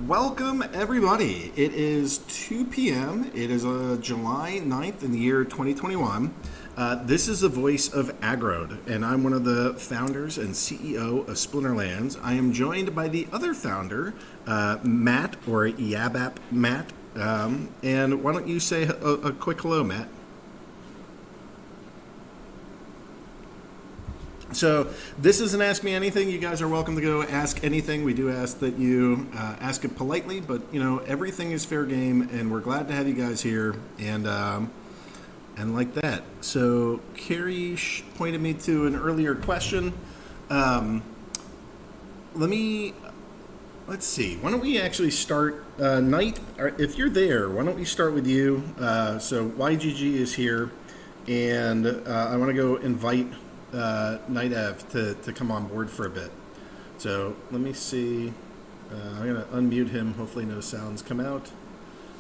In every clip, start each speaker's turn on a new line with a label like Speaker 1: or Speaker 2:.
Speaker 1: Welcome, everybody. It is 2 p.m. It is July 9th in the year 2021. This is the voice of Aggroed, and I'm one of the founders and CEO of Splinterlands. I am joined by the other founder, Matt, or Yabap Matt. And why don't you say a quick hello, Matt? So this isn't Ask Me Anything. You guys are welcome to go ask anything. We do ask that you ask it politely, but everything is fair game, and we're glad to have you guys here. And like that. So Carrie pointed me to an earlier question. Let's see. Why don't we actually start, Knight? If you're there, why don't we start with you? So YGG is here, and I want to go invite Knightav to come on board for a bit. So let me see. I'm going to unmute him. Hopefully no sounds come out.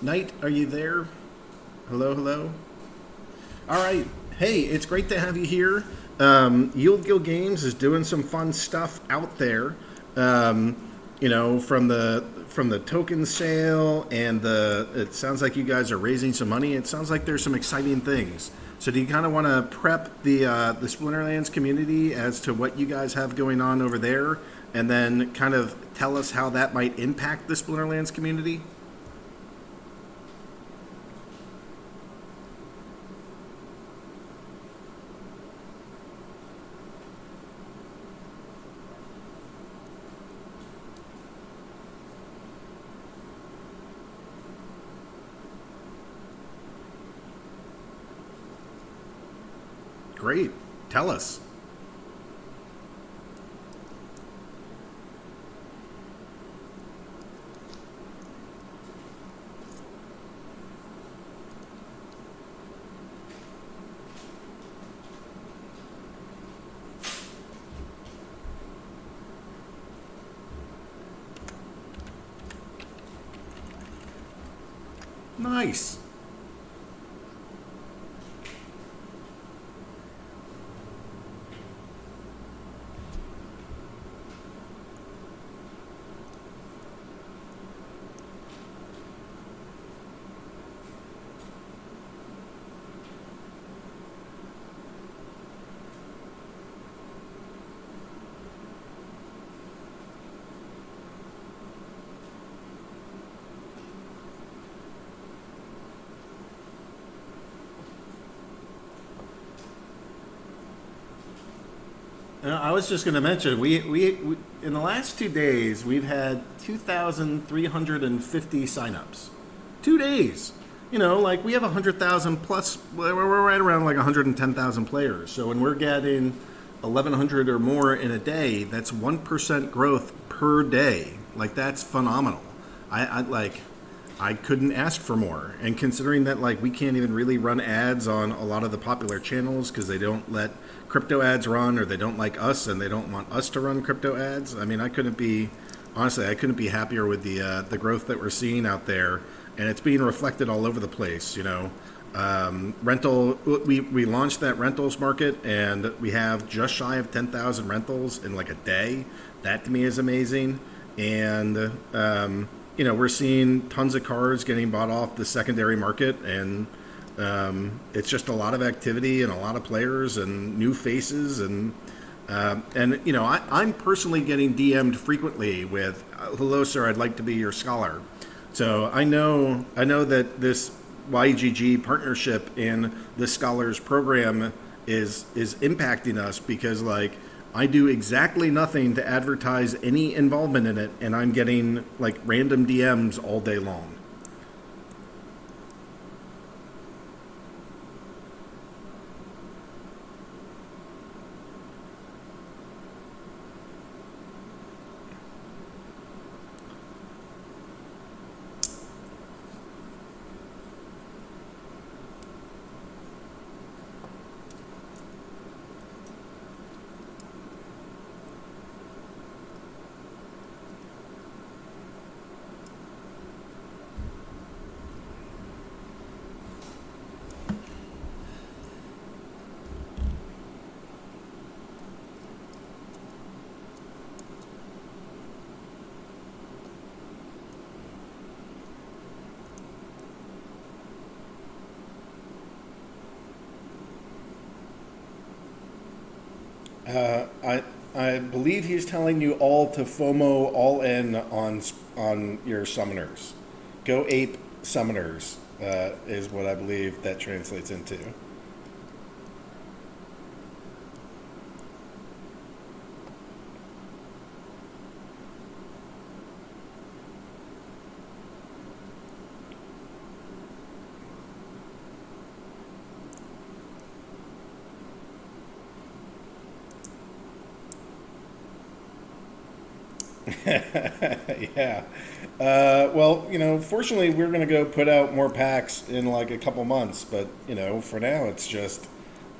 Speaker 1: Knight, are you there? Hello, hello. All right. Hey, it's great to have you here. Yield Guild Games is doing some fun stuff out there. From the token sale, and it sounds like you guys are raising some money. It sounds like there's some exciting things. So do you kind of want to prep the Splinterlands community as to what you guys have going on over there, and then kind of tell us how that might impact the Splinterlands community? Great. Tell us. Nice. I was just going to mention, we in the last 2 days, we've had 2,350 signups. 2 days. We have 100,000 plus, we're right around like 110,000 players. So when we're getting 1,100 or more in a day, that's 1% growth per day. Like, that's phenomenal. I couldn't ask for more. And considering that, we can't even really run ads on a lot of the popular channels because they don't let crypto ads run, or they don't like us and they don't want us to run crypto ads. I mean, I couldn't be happier with the growth that we're seeing out there, and it's being reflected all over the place. Rental. We launched that rentals market, and we have just shy of 10,000 rentals in like a day. That to me is amazing, and we're seeing tons of cars getting bought off the secondary market, and it's just a lot of activity and a lot of players and new faces, and I'm personally getting DM'd frequently with, "Hello, sir, I'd like to be your scholar." So I know that this YGG partnership in the scholars program is impacting us, because I do exactly nothing to advertise any involvement in it, and I'm getting random DMs all day long. I believe he's telling you all to FOMO all in on your summoners. Go ape summoners is what I believe that translates into. Yeah. Well, fortunately, we're going to go put out more packs in like a couple months, but, for now, it's just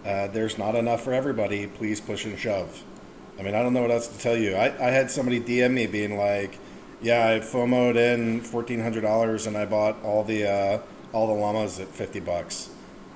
Speaker 1: there's not enough for everybody. Please push and shove. I mean, I don't know what else to tell you. I had somebody DM me being like, yeah, I FOMO'd in $1,400 and I bought all the llamas at $50.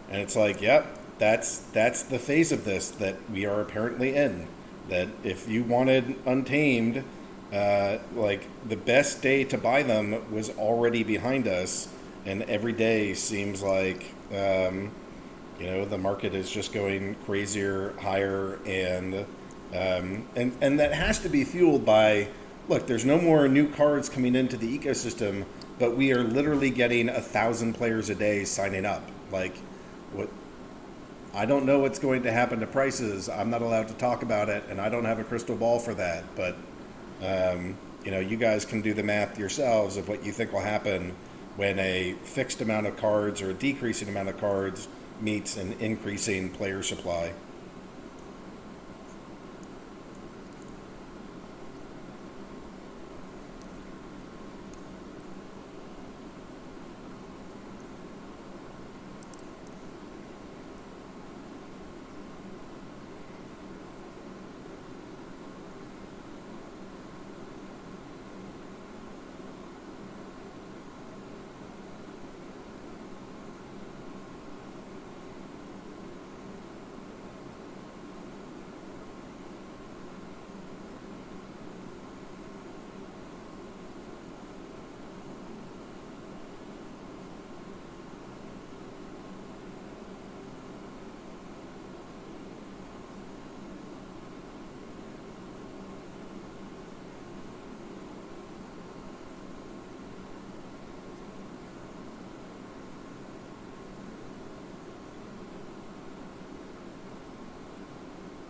Speaker 1: And it's like, yep, that's the phase of this that we are apparently in. That if you wanted Untamed, like the best day to buy them was already behind us, and every day seems like the market is just going crazier, higher, and that has to be fueled by, look, there's no more new cards coming into the ecosystem, but we are literally getting 1,000 players a day signing up. Like, what? I don't know what's going to happen to prices. I'm not allowed to talk about it, and I don't have a crystal ball for that. But you guys can do the math yourselves of what you think will happen when a fixed amount of cards or a decreasing amount of cards meets an increasing player supply.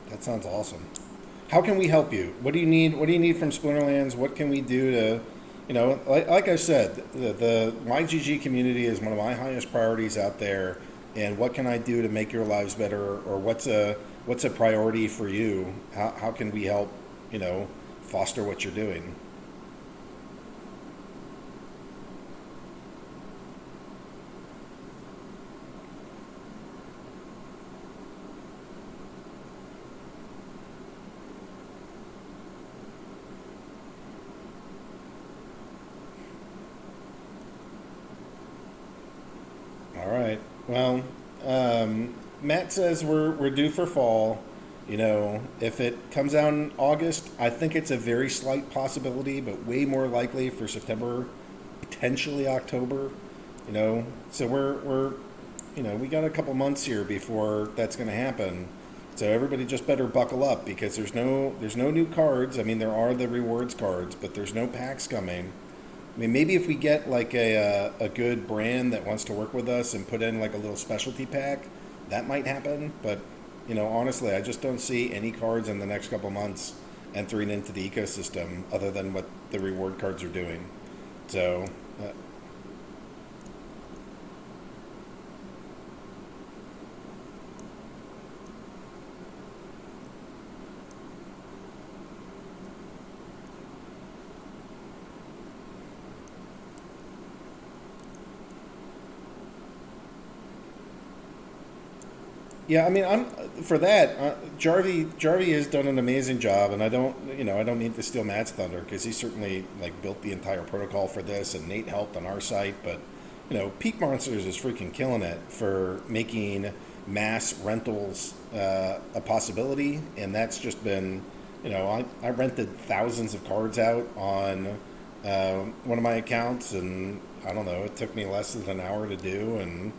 Speaker 1: That sounds awesome. How can we help you? What do you need? What do you need from Splinterlands? What can we do to, like I said, the YGG community is one of my highest priorities out there. And what can I do to make your lives better? Or what's a priority for you? How can we help, foster what you're doing? All right. Well, Matt says we're due for fall. If it comes out in August, I think it's a very slight possibility, but way more likely for September, potentially October. So we got a couple months here before that's going to happen. So everybody just better buckle up because there's no new cards. I mean, there are the rewards cards, but there's no packs coming. I mean, maybe if we get like a good brand that wants to work with us and put in like a little specialty pack, that might happen. But honestly, I just don't see any cards in the next couple months entering into the ecosystem other than what the reward cards are doing. So, yeah, I mean, I'm for that. Jarvie has done an amazing job, and I don't need to steal Matt's thunder because he certainly like built the entire protocol for this, and Nate helped on our site. But Peak Monsters is freaking killing it for making mass rentals a possibility, and that's just been, I rented thousands of cards out on one of my accounts, and I don't know, it took me less than an hour to do, and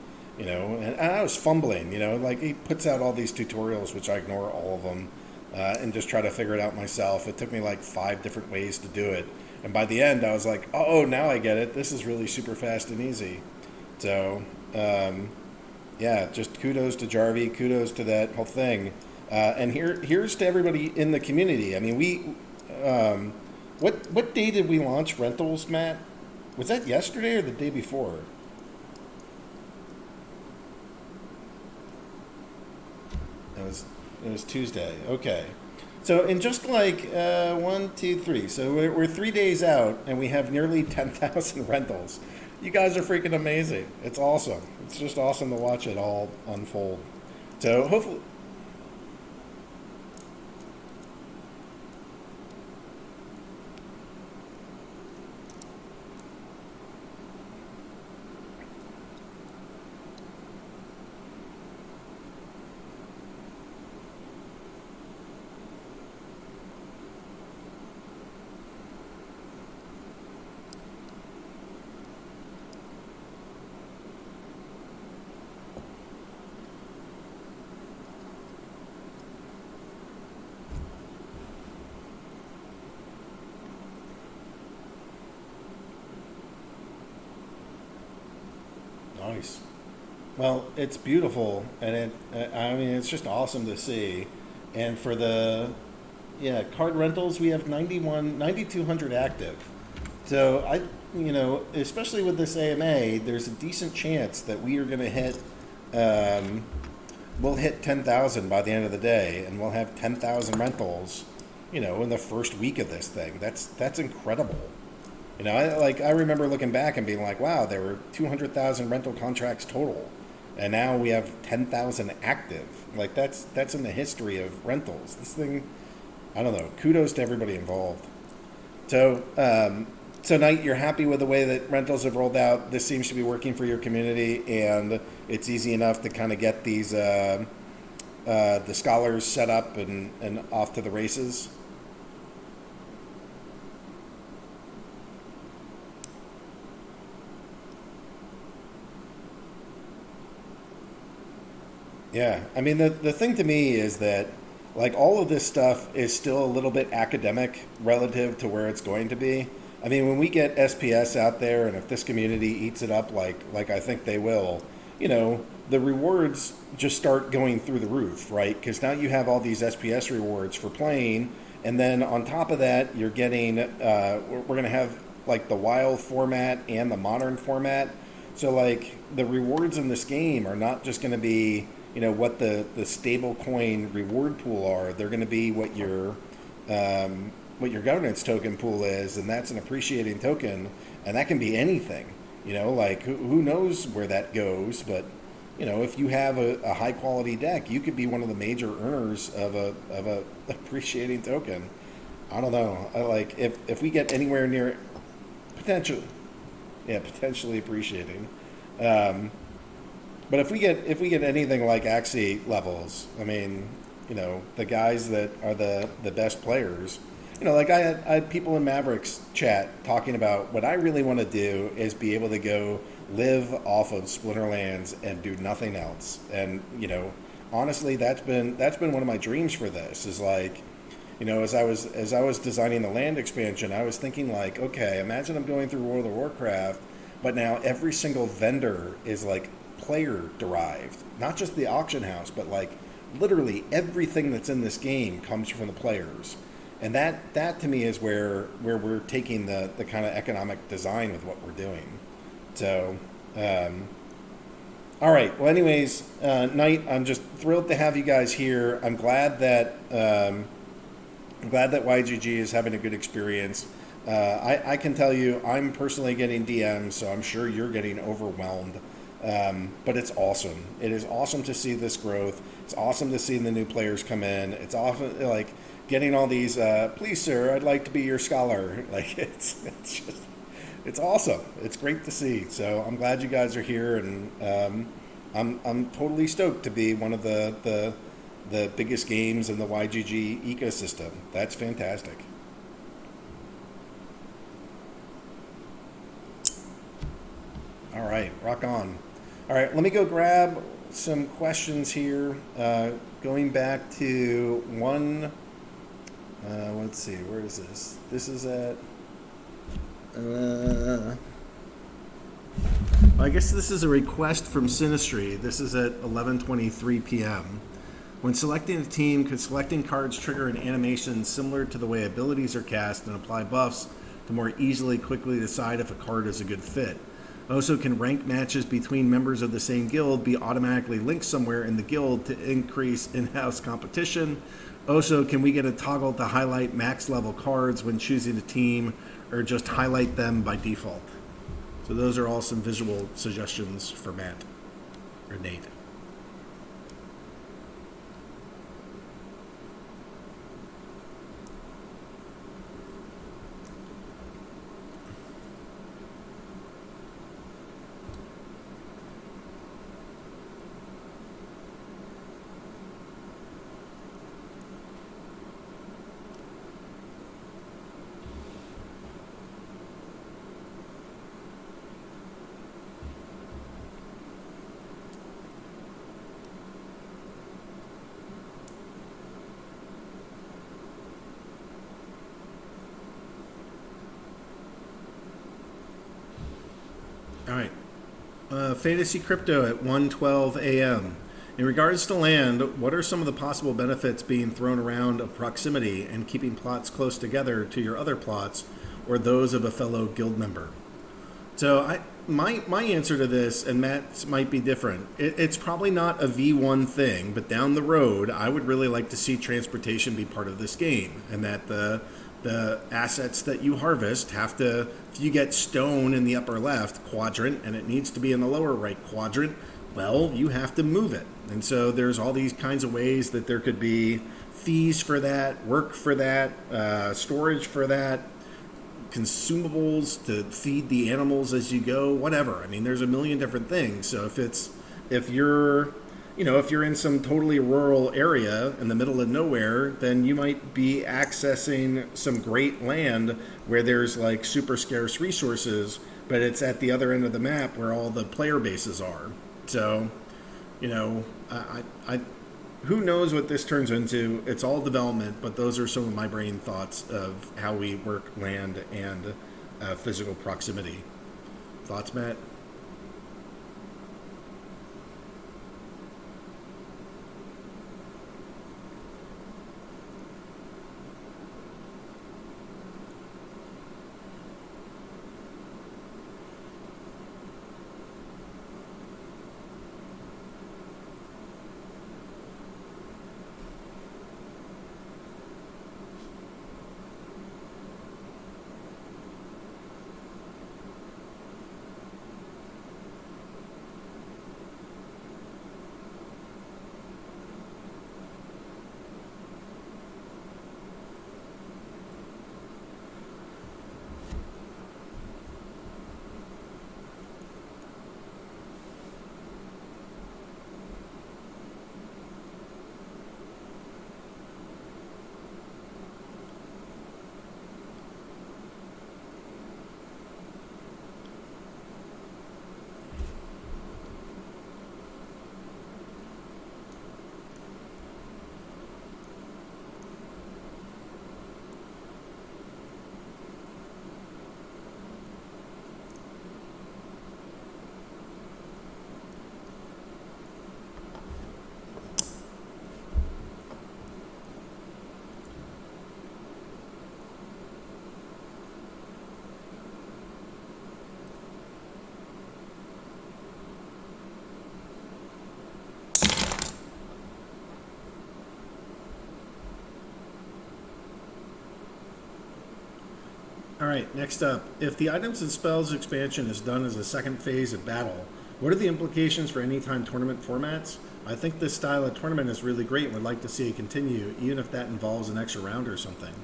Speaker 1: I was fumbling, like he puts out all these tutorials, which I ignore all of them, and just try to figure it out myself. It took me like 5 different ways to do it. And by the end, I was like, oh, now I get it. This is really super fast and easy. So, yeah, just kudos to Jarvie, kudos to that whole thing. And here's to everybody in the community. I mean, what day did we launch rentals, Matt? Was that yesterday or the day before? It was Tuesday. Okay. So in just like 1, 2, 3. So we're 3 days out, and we have nearly 10,000 rentals. You guys are freaking amazing. It's awesome. It's just awesome to watch it all unfold. So hopefully. Nice. Well, it's beautiful, and I mean, it's just awesome to see. And for the, yeah, card rentals, we have 9,200 active. So especially with this AMA, there's a decent chance that we are going to hit, we'll hit 10,000 by the end of the day, and we'll have 10,000 rentals, in the first week of this thing. That's incredible. I remember looking back and being like, wow, there were 200,000 rental contracts total, and now we have 10,000 active. Like that's in the history of rentals. This thing, I don't know. Kudos to everybody involved. So, Knight, you're happy with the way that rentals have rolled out. This seems to be working for your community, and it's easy enough to kind of get these the scholars set up and off to the races. Yeah, I mean the thing to me is that like all of this stuff is still a little bit academic relative to where it's going to be. I mean, when we get SPS out there, and if this community eats it up like I think they will, the rewards just start going through the roof, right? Because now you have all these SPS rewards for playing, and then on top of that, you're getting we're going to have like the wild format and the modern format. So like the rewards in this game are not just going to be what the stable coin reward pool are. They're going to be what your governance token pool is, and that's an appreciating token, and that can be anything. Like who knows where that goes, but if you have a high quality deck, you could be one of the major earners of a appreciating token. I don't know. I like if we get anywhere near potentially, yeah, potentially appreciating. But if we get anything like Axie levels, I mean, the guys that are the best players, like I had people in Mavericks chat talking about what I really want to do is be able to go live off of Splinterlands and do nothing else. And honestly, that's been one of my dreams for this. Is like, as I was designing the land expansion, I was thinking like, okay, imagine I'm going through World of Warcraft, but now every single vendor is like player derived, not just the auction house, but like literally everything that's in this game comes from the players. And that to me is where we're taking the kind of economic design with what we're doing. So all right, well anyways, Knight, I'm just thrilled to have you guys here. I'm glad that YGG is having a good experience. I can tell you I'm personally getting DMs, so I'm sure you're getting overwhelmed. But it's awesome. It is awesome to see this growth. It's awesome to see the new players come in. It's often like getting all these, please sir, I'd like to be your scholar. Like it's awesome. It's great to see. So I'm glad you guys are here, and I'm totally stoked to be one of the biggest games in the YGG ecosystem. That's fantastic. All right, rock on. All right, let me go grab some questions here. Going back to one Let's see, where is this? This is at. Uh, I guess this is a request from Sinistry. This is at 11:23 p.m. When selecting a team, could selecting cards trigger an animation similar to the way abilities are cast and apply buffs to more easily, quickly decide if a card is a good fit? Also, can ranked matches between members of the same guild be automatically linked somewhere in the guild to increase in-house competition? Also, can we get a toggle to highlight max level cards when choosing a team, or just highlight them by default? So those are all some visual suggestions for Matt, or Nate. All right. Fantasy Crypto at 1:12 a.m. In regards to land, what are some of the possible benefits being thrown around of proximity and keeping plots close together to your other plots or those of a fellow guild member? So my answer to this, and Matt's might be different, it's probably not a V1 thing, but down the road, I would really like to see transportation be part of this game, and that the assets that you harvest have to, if you get stone in the upper left quadrant and it needs to be in the lower right quadrant, well, you have to move it. And so there's all these kinds of ways that there could be fees for that, work for that, storage for that, consumables to feed the animals as you go, whatever. I mean, there's a million different things. So if you're in some totally rural area in the middle of nowhere, then you might be accessing some great land where there's like super scarce resources, but it's at the other end of the map where all the player bases are. So, I who knows what this turns into? It's all development, but those are some of my brain thoughts of how we work land and physical proximity. Thoughts, Matt? All right, next up. If the items and spells expansion is done as a second phase of battle, what are the implications for anytime tournament formats? I think this style of tournament is really great and would like to see it continue, even if that involves an extra round or something.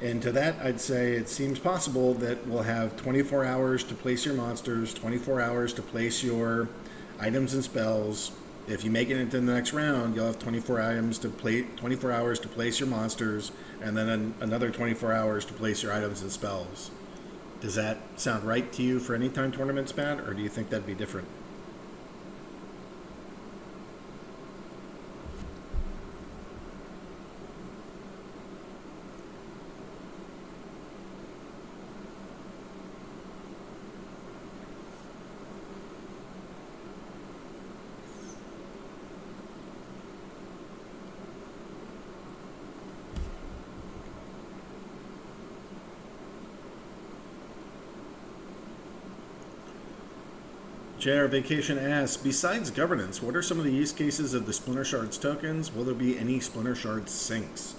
Speaker 1: And to that, I'd say it seems possible that we'll have 24 hours to place your monsters, 24 hours to place your items and spells. If you make it into the next round, you'll have 24 items to play, 24 hours to place your monsters, and then another 24 hours to place your items and spells. Does that sound right to you for any time tournaments, Matt, or do you think that'd be different? JR Vacation asks, besides governance, what are some of the use cases of the Splinter Shards tokens? Will there be any Splinter Shards syncs?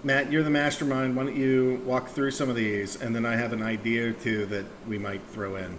Speaker 1: Matt, you're the mastermind. Why don't you walk through some of these, and then I have an idea or two that we might throw in.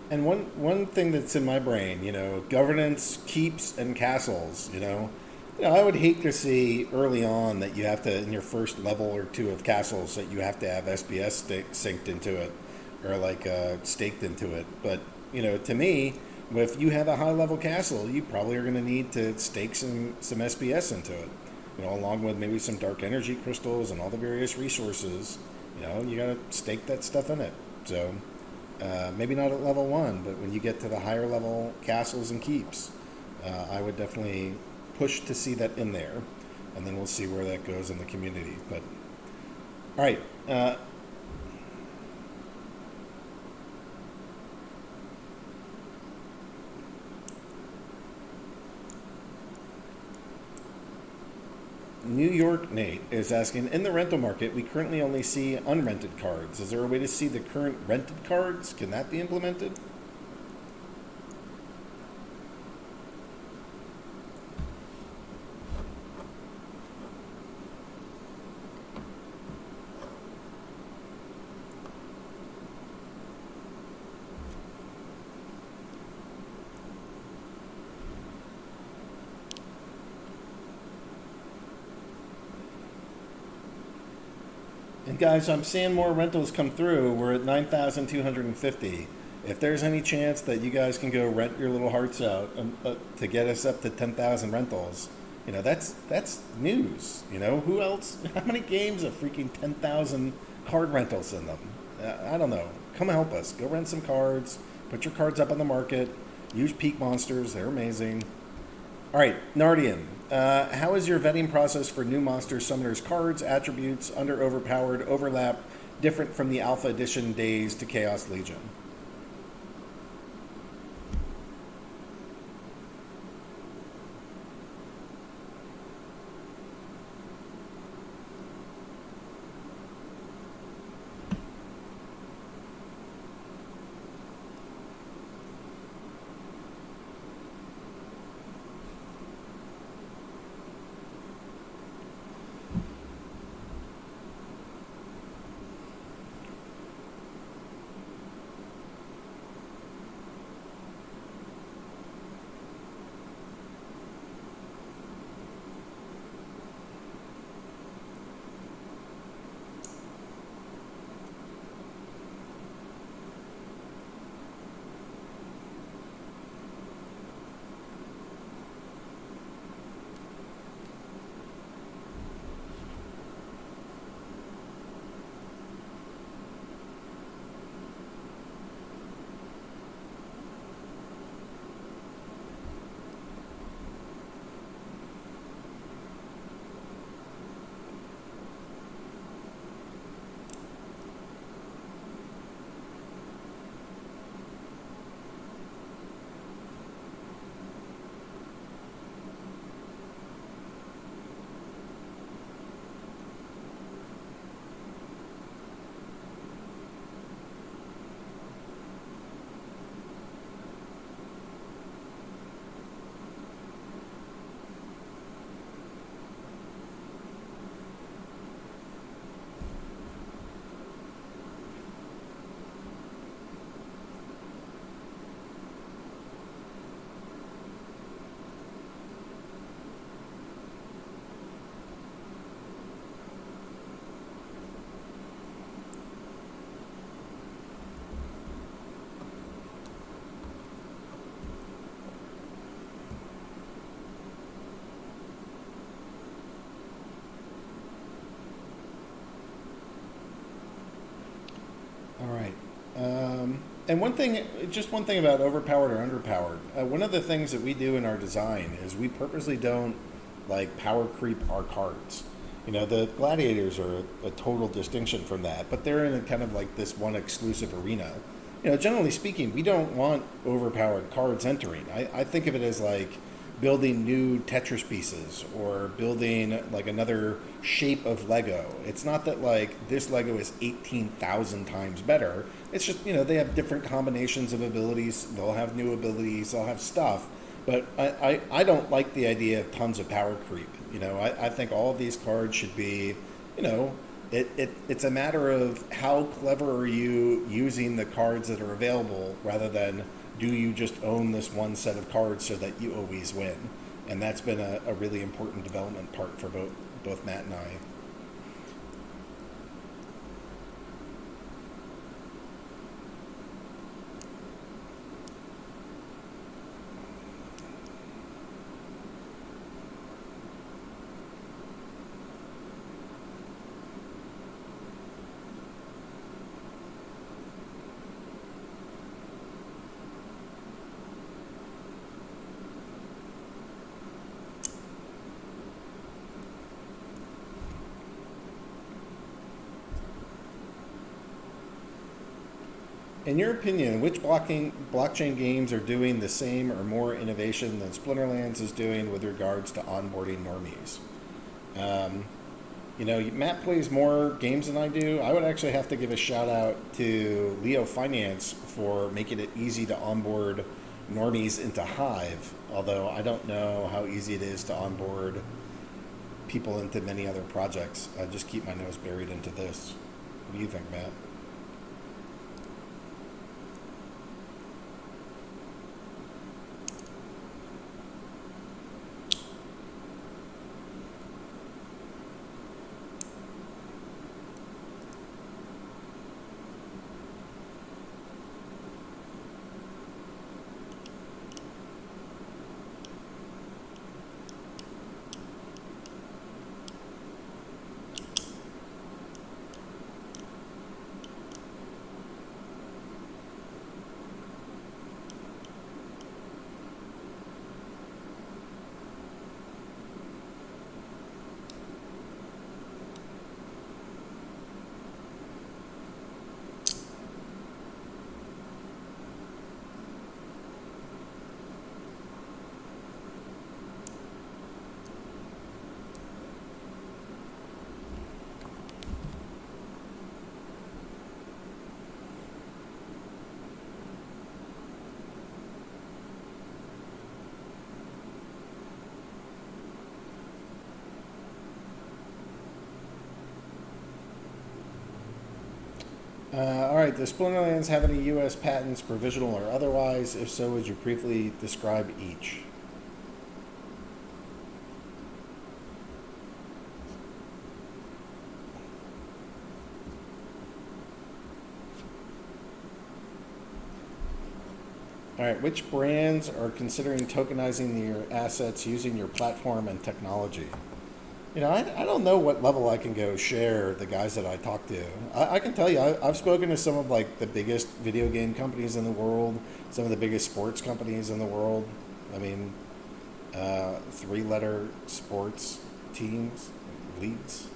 Speaker 1: And one thing that's in my brain, governance, keeps, and castles. I would hate to see early on that you have to, in your first level or two of castles, that you have to have SBS synced into it, or like staked into it. But to me, if you have a high level castle, you probably are going to need to stake some SBS into it. Along with maybe some dark energy crystals and all the various resources. You got to stake that stuff in it. So. Maybe not at level 1, but when you get to the higher level castles and keeps, I would definitely push to see that in there, and then we'll see where that goes in the community. But all right, New York Nate is asking, in the rental market, we currently only see unrented cards. Is there a way to see the current rented cards? Can that be implemented? And guys, I'm seeing more rentals come through. We're at 9,250. If there's any chance that you guys can go rent your little hearts out to get us up to 10,000 rentals, that's news. Who else? How many games have freaking 10,000 card rentals in them? I don't know. Come help us. Go rent some cards. Put your cards up on the market. Use Peak Monsters. They're amazing. All right, Nardian. How is your vetting process for new monster summoners cards, attributes, under overpowered, overlap, different from the Alpha Edition days to Chaos Legion? And one thing about overpowered or underpowered. One of the things that we do in our design is we purposely don't like power creep our cards. The gladiators are a total distinction from that, but they're in a kind of like this one exclusive arena. Generally speaking, we don't want overpowered cards entering. I think of it as like building new Tetris pieces or building like another shape of Lego. It's not that like this Lego is 18,000 times better. It's just, they have different combinations of abilities. They'll have new abilities. They'll have stuff. But I don't like the idea of tons of power creep. I think all of these cards should be, it's a matter of how clever are you using the cards that are available rather than do you just own this one set of cards so that you always win. And that's been a really important development part for both Matt and I. In your opinion, which blockchain games are doing the same or more innovation than Splinterlands is doing with regards to onboarding normies? Matt plays more games than I do. I would actually have to give a shout out to Leo Finance for making it easy to onboard normies into Hive, although I don't know how easy it is to onboard people into many other projects. I just keep my nose buried into this. What do you think, Matt? All right, does Splinterlands have any U.S. patents, provisional or otherwise? If so, would you briefly describe each? All right, which brands are considering tokenizing your assets using your platform and technology? I don't know what level I can go share the guys that I talk to. I can tell you, I've spoken to some of like the biggest video game companies in the world, some of the biggest sports companies in the world. I mean, three-letter sports teams, leagues.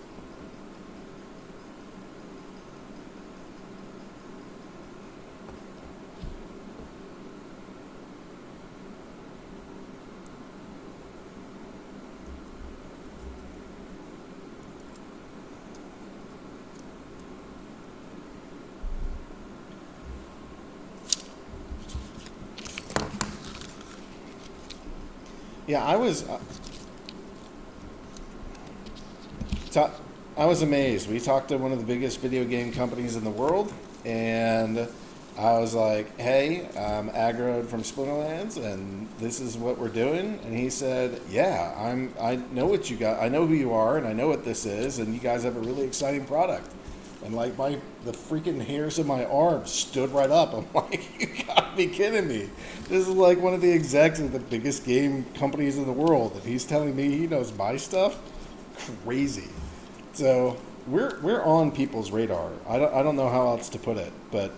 Speaker 1: Yeah, I was amazed. We talked to one of the biggest video game companies in the world, and I was like, "Hey, I'm Aggroed from Splinterlands, and this is what we're doing." And he said, "Yeah, I know what you got. I know who you are, and I know what this is, and you guys have a really exciting product." And like the freaking hairs of my arms stood right up. I'm like, you gotta be kidding me. This is like one of the execs of the biggest game companies in the world, and he's telling me he knows my stuff? Crazy. So we're on people's radar. I don't know how else to put it, but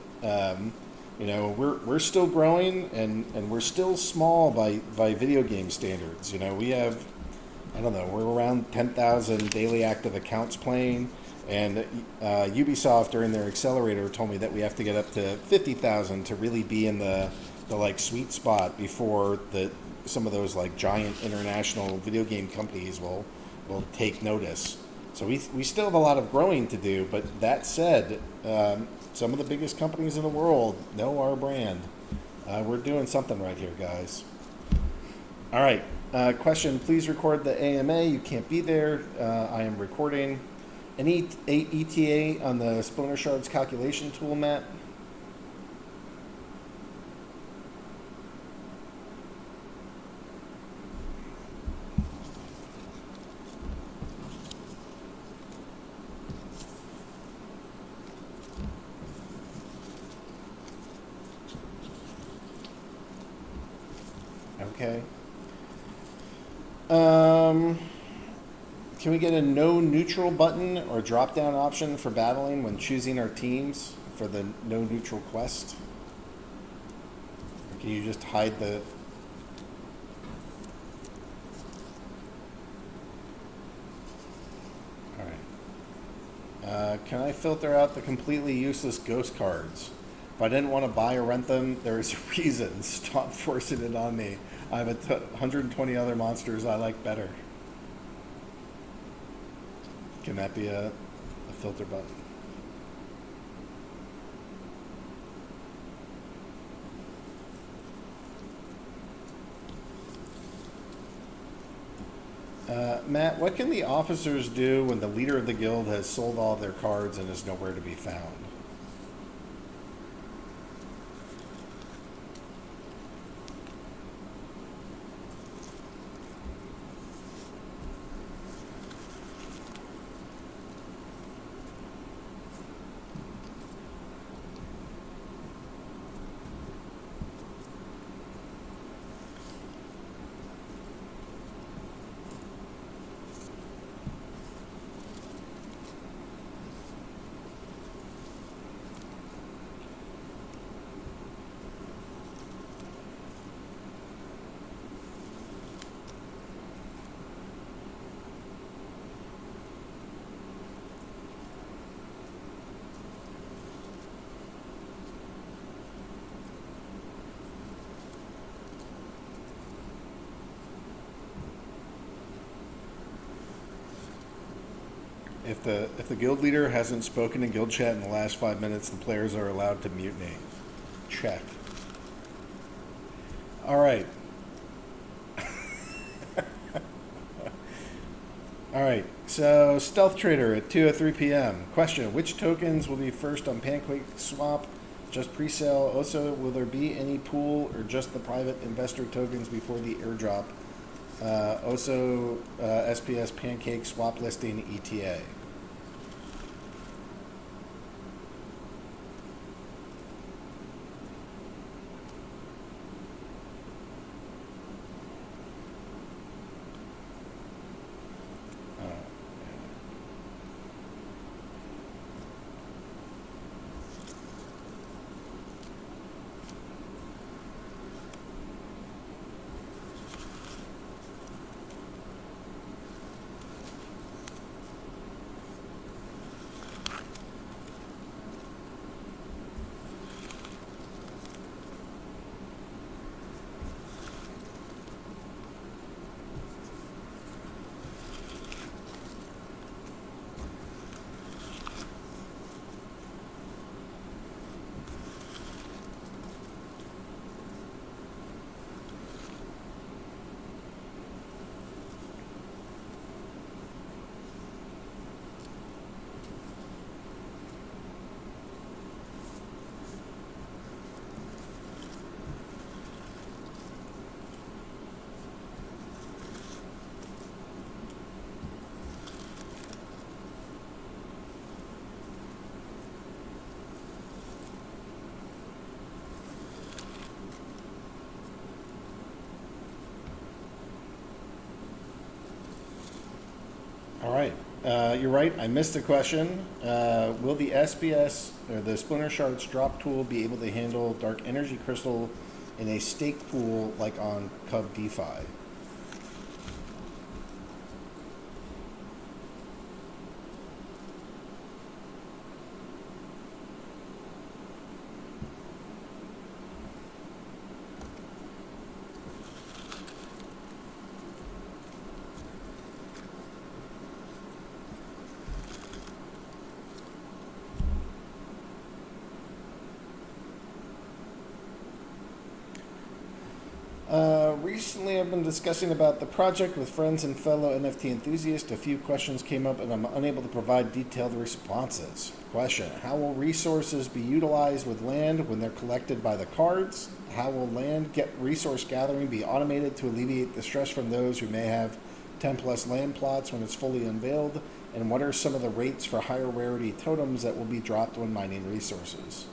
Speaker 1: You know, we're still growing, and we're still small by video game standards. You know, we have, I don't know, we're around 10,000 daily active accounts playing, and Ubisoft during their accelerator told me that we have to get up to 50,000 to really be in the like sweet spot before some of those like giant international video game companies will take notice. So we still have a lot of growing to do, but that said, some of the biggest companies in the world know our brand. We're doing something right here, guys. All right. Question, please record the AMA. You can't be there. I am recording. Any ETA on the Splinter Shards calculation tool, Matt? Okay. Can we get a no neutral button or drop down option for battling when choosing our teams for the no neutral quest? Or can you just hide the... Alright. Can I filter out the completely useless ghost cards? If I didn't want to buy or rent them, there is a reason. Stop forcing it on me. I have 120 other monsters I like better. Can that be a filter button? Matt, what can the officers do when the leader of the guild has sold all their cards and is nowhere to be found? If the guild leader hasn't spoken in guild chat in the last 5 minutes, the players are allowed to mutiny. Check. All right. All right. So Stealth Trader at 2:03 p.m. Question: which tokens will be first on Pancake Swap? Just pre-sale. Also, will there be any pool or just the private investor tokens before the airdrop? Also, SPS Pancake Swap listing ETA. You're right. I missed the question. Will the SBS or the Splinter Shards drop tool be able to handle dark energy crystal in a staked pool like on Cub DeFi? Recently, I've been discussing about the project with friends and fellow NFT enthusiasts. A few questions came up, and I'm unable to provide detailed responses. Question: how will resources be utilized with land when they're collected by the cards? How will land resource gathering be automated to alleviate the stress from those who may have 10 plus land plots when it's fully unveiled? And what are some of the rates for higher rarity totems that will be dropped when mining resources?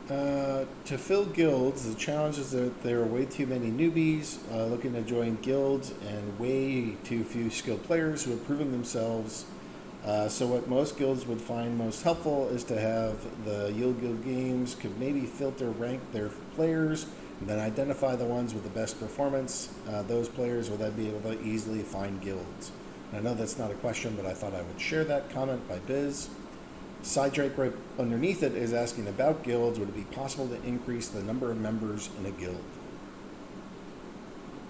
Speaker 1: Uh, to fill guilds, the challenge is that there are way too many newbies looking to join guilds and way too few skilled players who have proven themselves. So what most guilds would find most helpful is to have the Yield Guild games could maybe filter rank their players and then identify the ones with the best performance. Those players will then be able to easily find guilds. And I know that's not a question, but I thought I would share that comment by Biz. Sidedrake right underneath it is asking about guilds. Would it be possible to increase the number of members in a guild?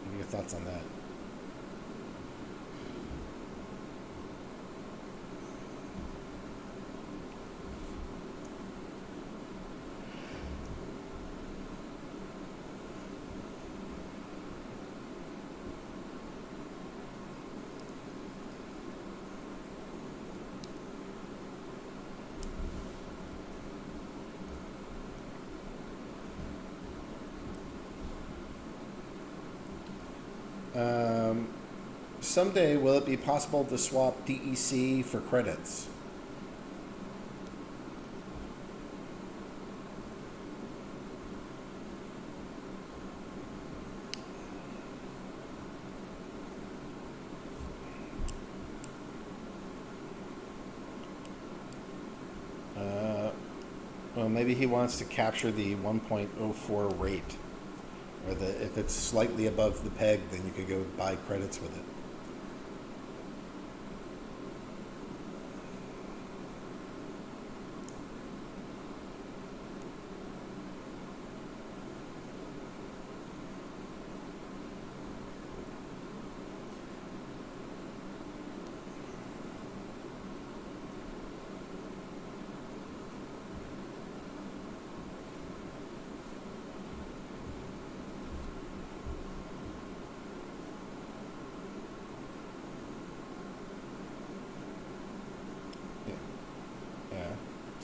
Speaker 1: What are your thoughts on that? Someday, will it be possible to swap DEC for credits? Well, maybe he wants to capture the 1.04 rate. Or if it's slightly above the peg, then you could go buy credits with it.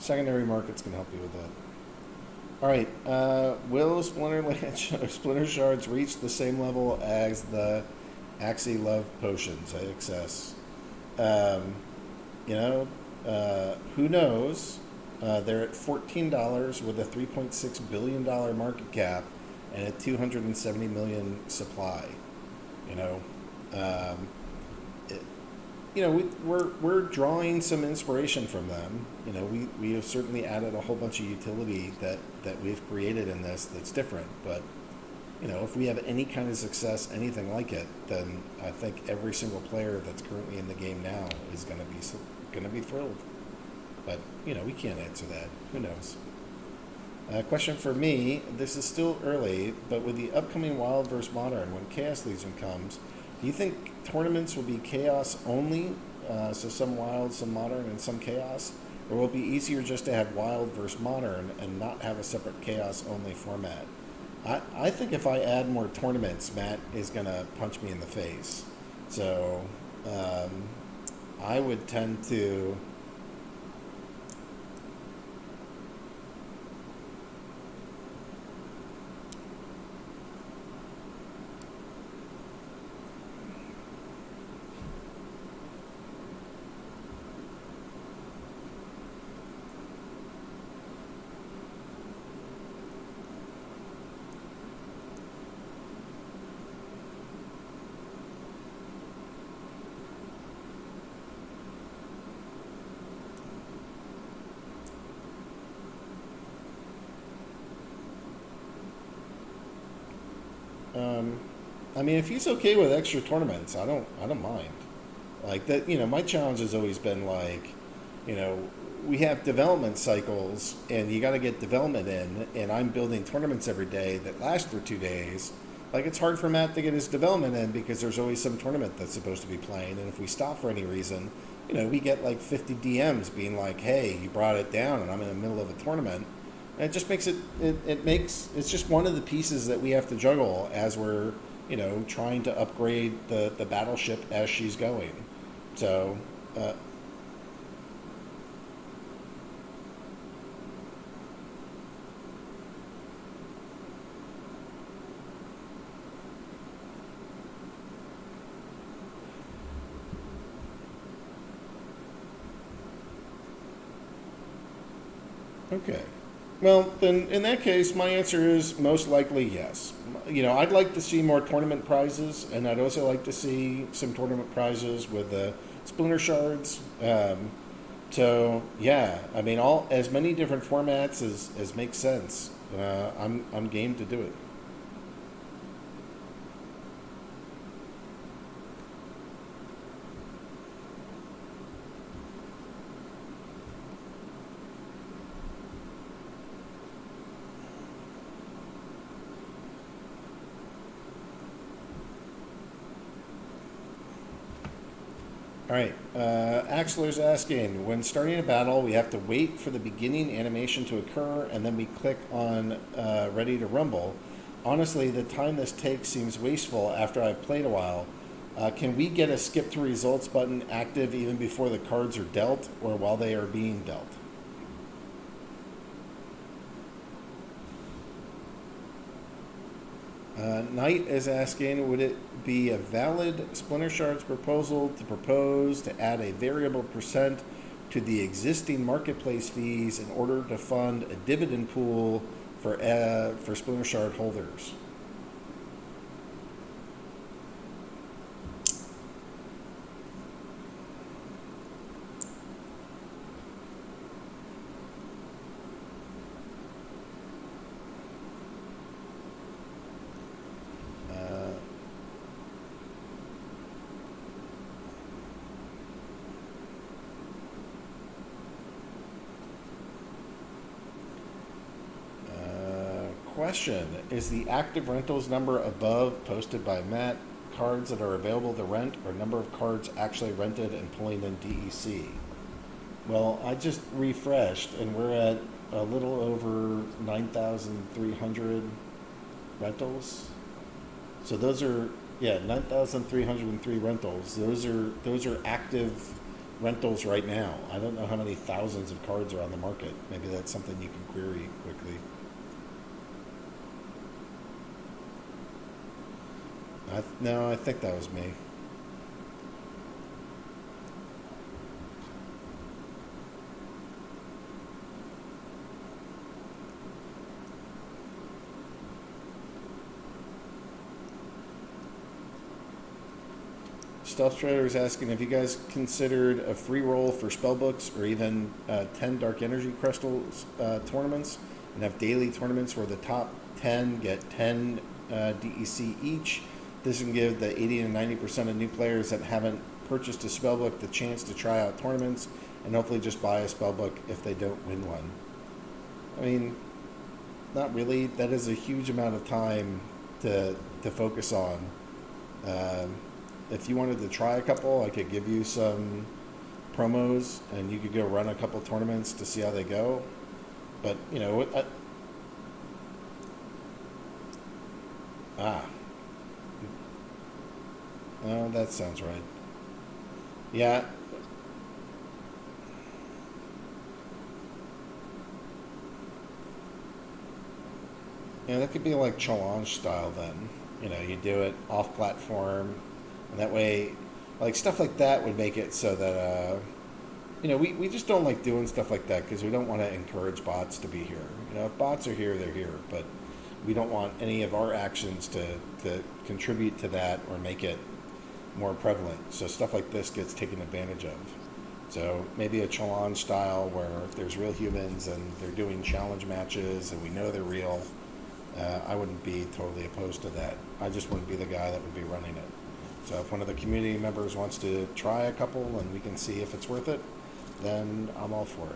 Speaker 1: Secondary markets can help you with that. All right. Will Splinter Shards reach the same level as the Axie Love Potions, AXS? Um, who knows? They're at $14 with a $3.6 billion market cap and a 270 million supply. You know, um, it, we're drawing some inspiration from them. We have certainly added a whole bunch of utility that we've created in this that's different. But if we have any kind of success, anything like it, then I think every single player that's currently in the game now is going to be thrilled. But we can't answer that. Who knows? Question for me: this is still early, but with the upcoming Wild vs Modern, when Chaos Legion comes, do you think tournaments will be Chaos only? So some Wild, some Modern, and some Chaos? Or will it be easier just to have Wild versus Modern and not have a separate Chaos only format? I think if I add more tournaments, Matt is going to punch me in the face. So I would tend to... if he's okay with extra tournaments, I don't mind. Like that, my challenge has always been like, we have development cycles, and you got to get development in, and I'm building tournaments every day that last for 2 days. Like, it's hard for Matt to get his development in because there's always some tournament that's supposed to be playing, and if we stop for any reason, we get like 50 DMs being like, "Hey, you brought it down, and I'm in the middle of a tournament." And it just makes it's just one of the pieces that we have to juggle as we're trying to upgrade the battleship as she's going. So okay. Well, then in that case, my answer is most likely yes. I'd like to see more tournament prizes, and I'd also like to see some tournament prizes with the Splinter Shards. So yeah, all as many different formats as makes sense. I'm game to do it. All right. Axler's asking, when starting a battle, we have to wait for the beginning animation to occur, and then we click on Ready to Rumble. Honestly, the time this takes seems wasteful after I've played a while. Can we get a skip to results button active even before the cards are dealt or while they are being dealt? Knight is asking, would it be a valid Splinter Shards proposal to propose to add a variable percent to the existing marketplace fees in order to fund a dividend pool for Splinter Shard holders? Question: is the active rentals number above posted by Matt cards that are available to rent, or number of cards actually rented and pulling in DEC? Well, I just refreshed, and we're at a little over 9,300 rentals. So those are 9,303 rentals. Those are active rentals right now. I don't know how many thousands of cards are on the market. Maybe that's something you can query quickly. No, I think that was me. Stealth Trader is asking if you guys considered a free roll for spellbooks or even 10 Dark Energy Crystals tournaments, and have daily tournaments where the top 10 get 10 DEC each. This can give the 80 to 90% of new players that haven't purchased a spellbook the chance to try out tournaments and hopefully just buy a spellbook if they don't win one. I mean, not really. That is a huge amount of time to focus on. If you wanted to try a couple, I could give you some promos and you could go run a couple tournaments to see how they go. But, you know, oh, that sounds right. Yeah. Yeah, that could be like challenge style then. You know, you do it off platform, and that way, like stuff like that would make it so that, you know, we just don't like doing stuff like that because we don't want to encourage bots to be here. You know, if bots are here, they're here, but we don't want any of our actions to contribute to that or make it more prevalent. So stuff like this gets taken advantage of. So maybe a challenge style where there's real humans and they're doing challenge matches and we know they're real. I wouldn't be totally opposed to that. I just wouldn't be the guy that would be running it. So if one of the community members wants to try a couple and we can see if it's worth it, then I'm all for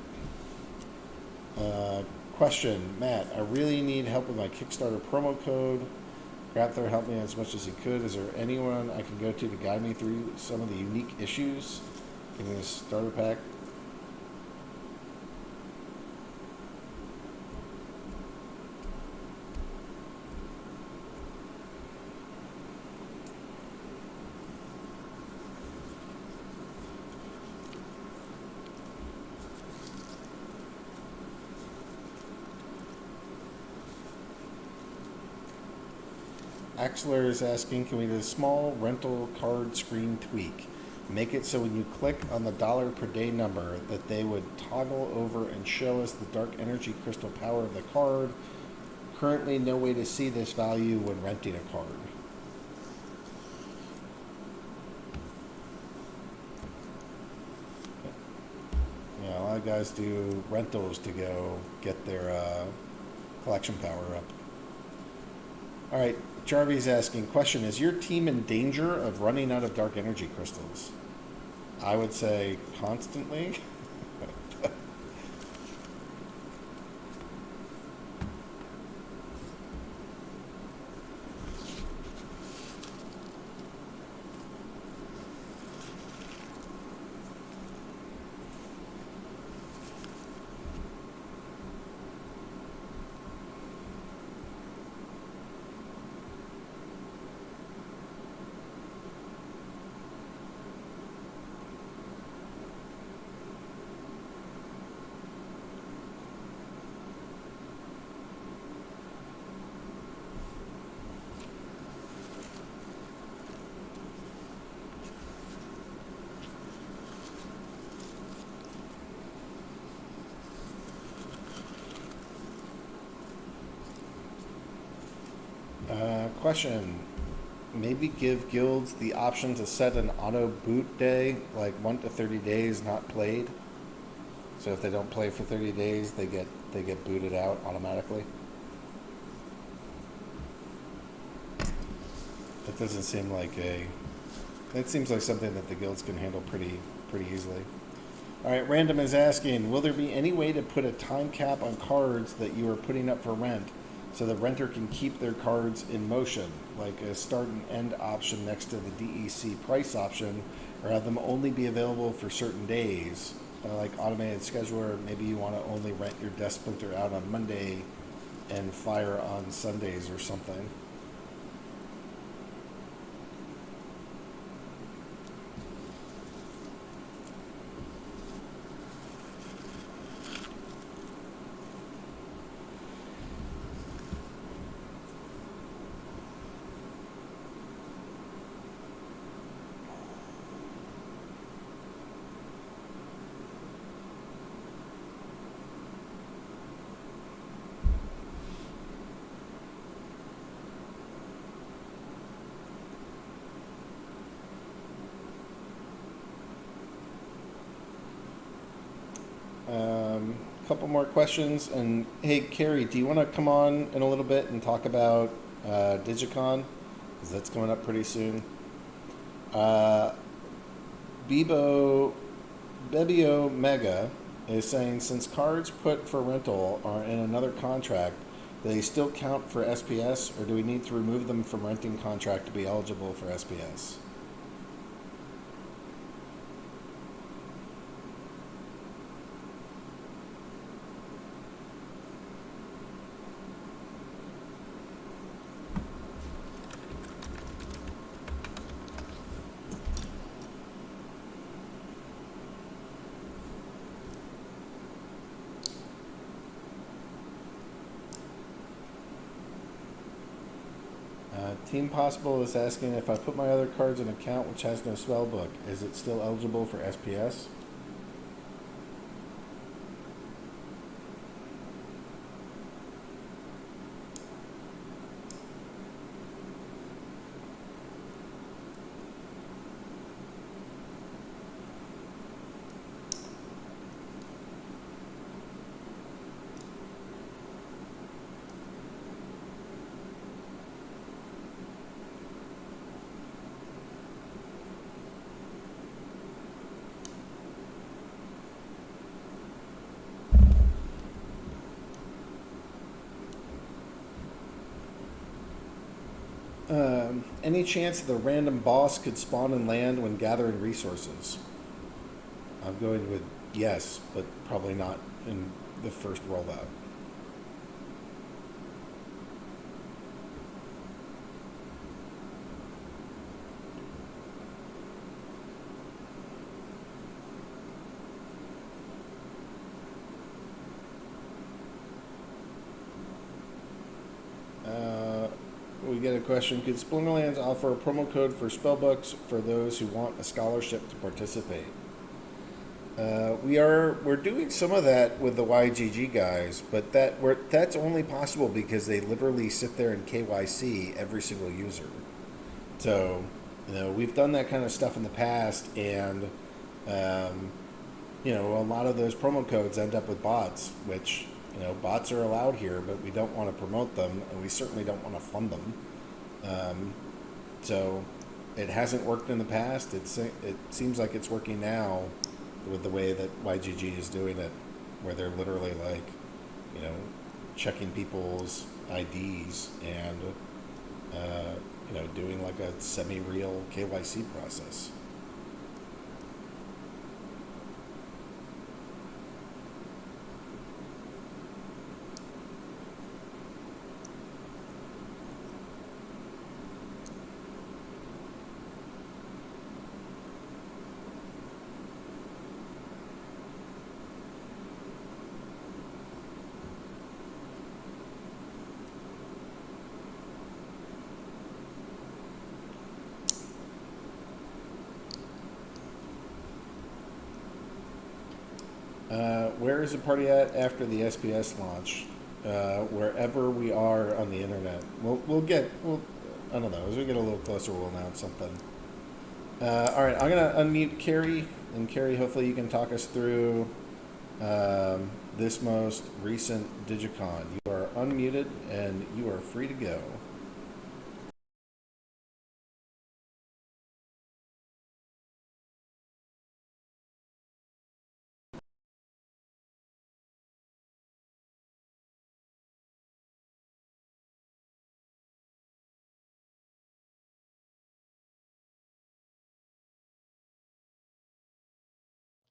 Speaker 1: it. Question, Matt, I really need help with my Kickstarter promo code. Grapthor helped me as much as he could. Is there anyone I can go to guide me through some of the unique issues? Give me a starter pack. Axler is asking, can we do a small rental card screen tweak? Make it so when you click on the dollar per day number that they would toggle over and show us the dark energy crystal power of the card. Currently no way to see this value when renting a card. Yeah, a lot of guys do rentals to go get their collection power up. All right, Jarvie's asking, question, is your team in danger of running out of dark energy crystals? I would say constantly. Question, maybe give guilds the option to set an auto boot day, like 1 to 30 days not played. So if they don't play for 30 days, they get booted out automatically. That doesn't seem like that seems like something that the guilds can handle pretty easily. All right, Random is asking, will there be any way to put a time cap on cards that you are putting up for rent so the renter can keep their cards in motion, like a start and end option next to the DEC price option, or have them only be available for certain days, like automated scheduler? Maybe you want to only rent your Death Splinter out on Monday and fire on Sundays or something. couple more questions. And hey, Carrie, do you want to come on in a little bit and talk about Digicon? Because that's coming up pretty soon. Uh, Bebo Bebio Mega is saying since cards put for rental are in another contract, do they still count for SPS, or do we need to remove them from renting contract to be eligible for SPS? Team Possible is asking if I put my other cards in an account which has no spell book, is it still eligible for SPS? Any chance the random boss could spawn and land when gathering resources? I'm going with yes, but probably not in the first rollout. We get a question. Could Splinterlands offer a promo code for spellbooks for those who want a scholarship to participate? We're doing some of that with the YGG guys, but that's only possible because they literally sit there and KYC every single user. So, we've done that kind of stuff in the past, and a lot of those promo codes end up with bots, which bots are allowed here, but we don't want to promote them, and we certainly don't want to fund them. So it hasn't worked in the past. It seems like it's working now with the way that YGG is doing it, where they're literally like, checking people's IDs and, doing like a semi-real KYC process. Where is the party at after the SPS launch? Wherever we are on the internet. I don't know, as we get a little closer, we'll announce something. All right, I'm going to unmute Carrie, and Carrie, hopefully you can talk us through this most recent Digicon. You are unmuted, and you are free to go.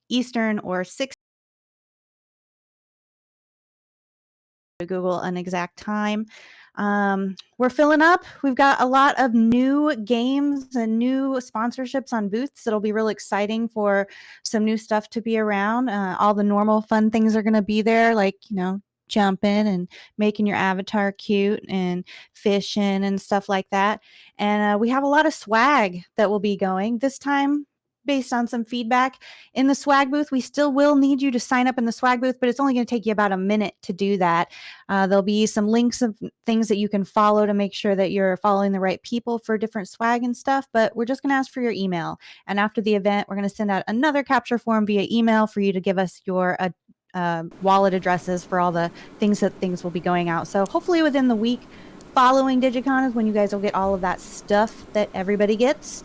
Speaker 2: Eastern or 6 to Google an exact time. We're filling up. We've got a lot of new games and new sponsorships on booths. It'll be really exciting for some new stuff to be around. All the normal fun things are going to be there, like, jumping and making your avatar cute and fishing and stuff like that. And we have a lot of swag that will be going this time. Based on some feedback in the swag booth, we still will need you to sign up in the swag booth, but it's only going to take you about a minute to do that. There'll be some links of things that you can follow to make sure that you're following the right people for different swag and stuff, but we're just going to ask for your email. And after the event, we're going to send out another capture form via email for you to give us your wallet addresses for all the things will be going out. So hopefully within the week following DigiCon is when you guys will get all of that stuff that everybody gets.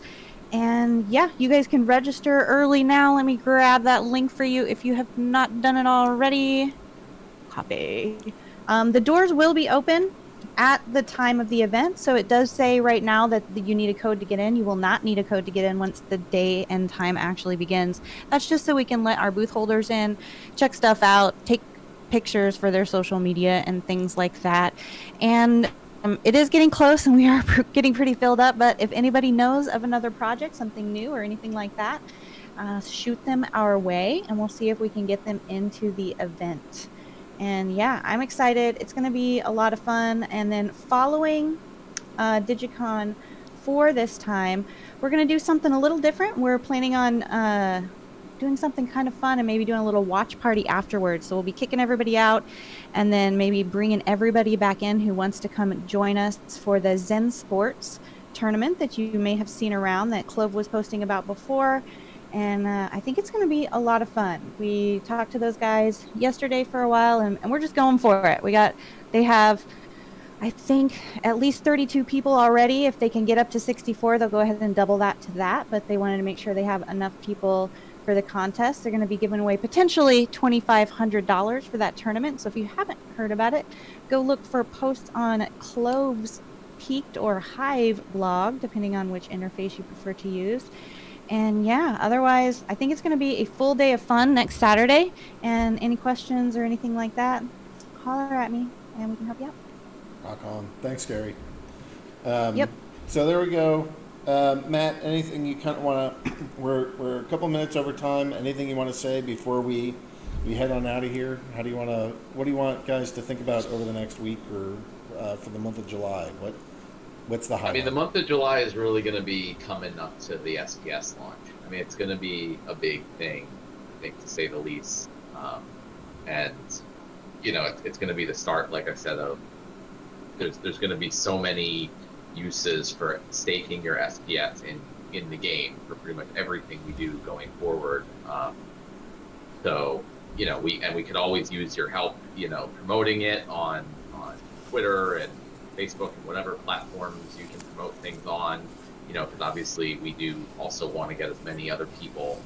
Speaker 2: And yeah, you guys can register early now. Let me grab that link for you if you have not done it already. Copy. The doors will be open at the time of the event. So it does say right now that you need a code to get in. You will not need a code to get in once the day and time actually begins. That's just so we can let our booth holders in, check stuff out, take pictures for their social media and things like that. And it is getting close and we are getting pretty filled up. But if anybody knows of another project, something new or anything like that, shoot them our way and we'll see if we can get them into the event. And yeah, I'm excited. It's going to be a lot of fun. And then following DigiCon for this time, we're going to do something a little different. We're planning on doing something kind of fun and maybe doing a little watch party afterwards. So we'll be kicking everybody out and then maybe bringing everybody back in who wants to come join us for the Zen Sports tournament that you may have seen around that Clove was posting about before. And I think it's going to be a lot of fun. We talked to those guys yesterday for a while, and we're just going for it. They have, I think, at least 32 people already. If they can get up to 64, they'll go ahead and double that to that. But they wanted to make sure they have enough people for the contest. They're going to be giving away potentially $2,500 for that tournament. So if you haven't heard about it, go look for posts on Clove's Peaked or Hive blog, depending on which interface you prefer to use. And yeah, otherwise, I think it's going to be a full day of fun next Saturday. And any questions or anything like that, holler at me and we can help you out.
Speaker 1: Rock on. Thanks, Gary.
Speaker 2: Yep.
Speaker 1: So there we go. Matt, anything you kind of want to, we're a couple minutes over time. Anything you want to say before we head on out of here? What do you want guys to think about over the next week or for the month of July? What's the highlight?
Speaker 3: I mean, the month of July is really going to be coming up to the SPS launch. I mean, it's going to be a big thing, I think, to say the least. And, it's going to be the start, like I said, of there's going to be so many uses for staking your SPS in the game for pretty much everything we do going forward. So, we could always use your help, promoting it on Twitter and Facebook and whatever platforms you can promote things on, because obviously we do also want to get as many other people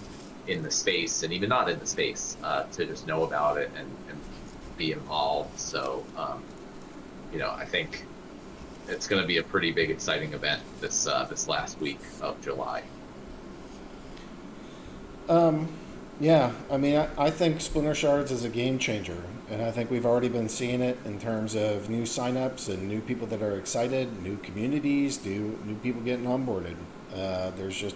Speaker 3: in the space and even not in the space to just know about it and be involved. So, I think it's going to be a pretty big, exciting event this last week of July.
Speaker 1: Yeah, I mean, I think Splinter Shards is a game changer, and I think we've already been seeing it in terms of new signups and new people that are excited, new communities, new people getting onboarded. There's just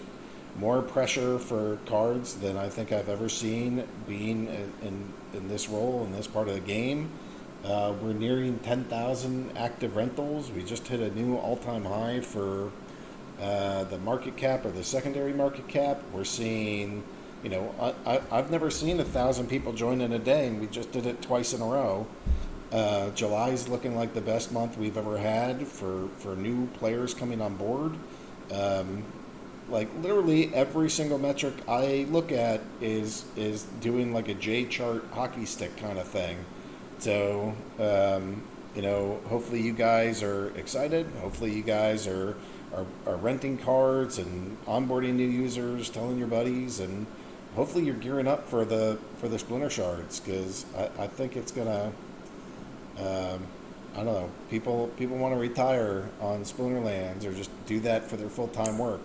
Speaker 1: more pressure for cards than I think I've ever seen being in this role, in this part of the game. We're nearing 10,000 active rentals. We just hit a new all-time high for the market cap or the secondary market cap. We're seeing... I've never seen 1,000 people join in a day, and we just did it twice in a row. July's looking like the best month we've ever had for new players coming on board. Like literally every single metric I look at is doing like a J chart hockey stick kind of thing. So hopefully you guys are excited. Hopefully you guys are renting cards and onboarding new users, telling your buddies, and hopefully you're gearing up for the Splinter Shards, because I think it's gonna I don't know, people want to retire on Splinterlands or just do that for their full-time work.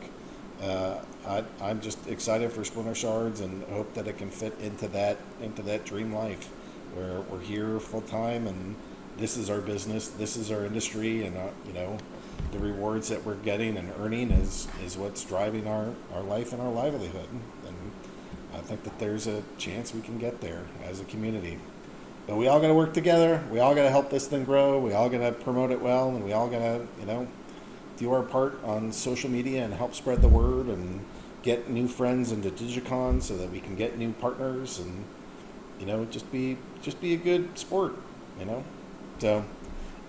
Speaker 1: I'm just excited for Splinter Shards and hope that it can fit into that dream life where we're here full-time and this is our business, this is our industry, and the rewards that we're getting and earning is what's driving our life and our livelihood. And I think that there's a chance we can get there as a community. But we all got to work together. We all got to help this thing grow. We all got to promote it well, and we all got to, do our part on social media and help spread the word and get new friends into DigiCon so that we can get new partners and, just be a good sport, So,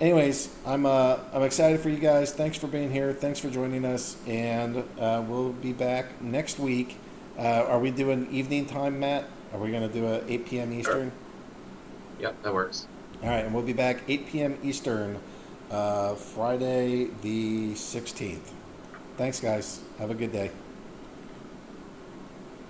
Speaker 1: anyways, I'm excited for you guys. Thanks for being here. Thanks for joining us, and we'll be back next week. Are we doing evening time, Matt? Are we going to do a 8 p.m. Eastern?
Speaker 3: Yep, that works.
Speaker 1: All right, and we'll be back 8 p.m. Eastern, Friday the 16th. Thanks, guys. Have a good day.